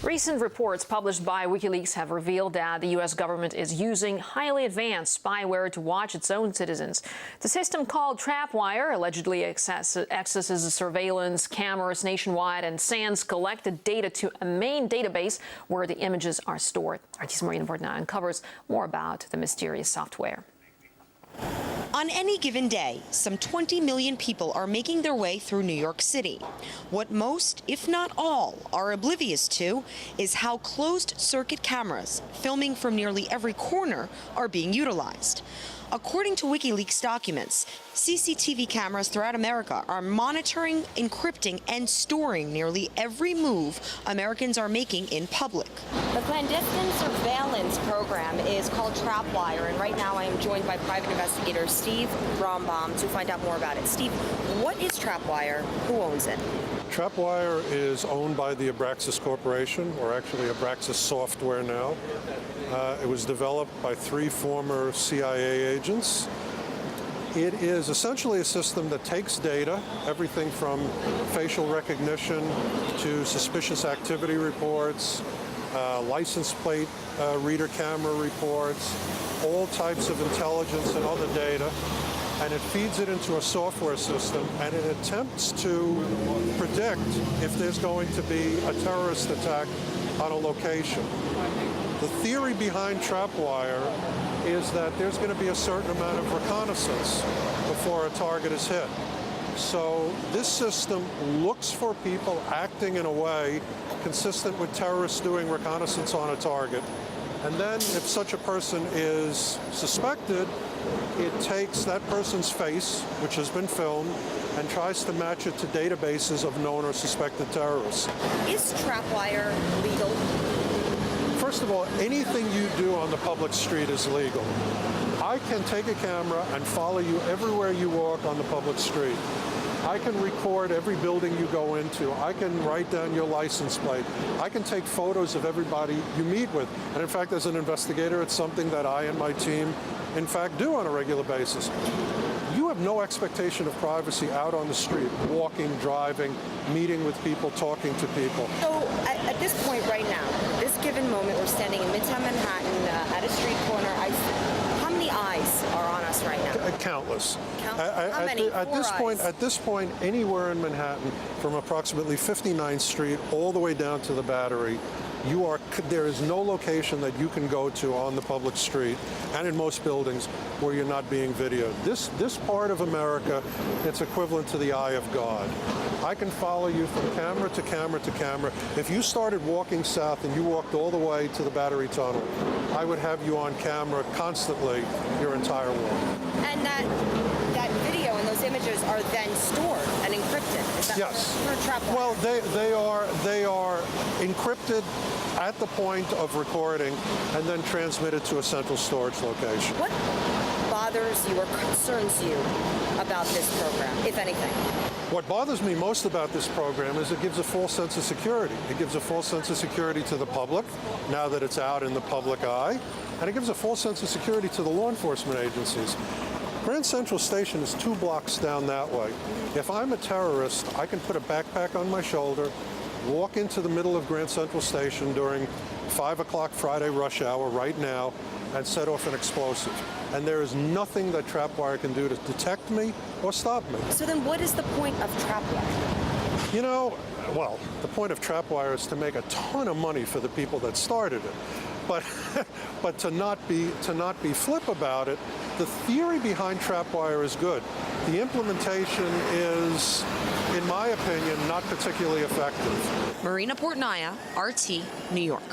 Recent reports published by WikiLeaks have revealed that the U.S. government is using highly advanced spyware to watch its own citizens. The system called TrapWire allegedly accesses surveillance cameras nationwide and sends collected data to a main database where the images are stored. RT's Marina Portnoy uncovers more about the mysterious software. On any given day, some 20 million people are making their way through New York City. What most, if not all, are oblivious to is how closed-circuit cameras filming from nearly every corner are being utilized. According to WikiLeaks documents, CCTV cameras throughout America are monitoring, encrypting, and storing nearly every move Americans are making in public. The clandestine surveillance program is called TrapWire, and right now I am joined by private investigator Steve Brombaum to find out more about it. Steve, what is TrapWire? Who owns it? TrapWire is owned by the Abraxas Corporation, or actually Abraxas Software now. It was developed by 3 former CIA agents. It is essentially a system that takes data, everything from facial recognition to suspicious activity reports, license plate reader camera reports, all types of intelligence and other data, and it feeds it into a software system, and it attempts to predict if there's going to be a terrorist attack on a location. The theory behind TrapWire is that there's going to be a certain amount of reconnaissance before a target is hit. So this system looks for people acting in a way consistent with terrorists doing reconnaissance on a target. And then if such a person is suspected, it takes that person's face, which has been filmed, and tries to match it to databases of known or suspected terrorists. Is TrapWire legal? First of all, anything you do on the public street is legal. I can take a camera and follow you everywhere you walk on the public street. I can record every building you go into. I can write down your license plate. I can take photos of everybody you meet with. And in fact, as an investigator, it's something that I and my team, in fact, do on a regular basis. You have no expectation of privacy out on the street, walking, driving, meeting with people, talking to people. So at this point right now, this given moment, we're standing in Midtown Manhattan at a street corner. How many eyes are on us right now? Countless. How many? At this point, anywhere in Manhattan, from approximately 59th Street all the way down to the Battery, there is no location that you can go to on the public street and in most buildings where you're not being videoed. This part of America, it's equivalent to the eye of God. I can follow you from camera to camera to camera. If you started walking south and you walked all the way to the Battery Tunnel, I would have you on camera constantly your entire walk. And that video and those images are then stored and encrypted. Is that yes. For TrapWire? Well, they are encrypted at the point of recording and then transmitted to a central storage location. What bothers you or concerns you about this program, if anything? What bothers me most about this program is it gives a false sense of security. It gives a false sense of security to the public, now that it's out in the public eye, and it gives a false sense of security to the law enforcement agencies. Grand Central Station is 2 blocks down that way. If I'm a terrorist, I can put a backpack on my shoulder, walk into the middle of Grand Central Station during 5 o'clock Friday rush hour right now and set off an explosive. And there is nothing that TrapWire can do to detect me or stop me. So then what is the point of TrapWire? You know, well, the point of TrapWire is to make a ton of money for the people that started it. But to not be flip about it, the theory behind TrapWire is good. The implementation is, in my opinion, not particularly effective. Marina Portnoy, RT, New York.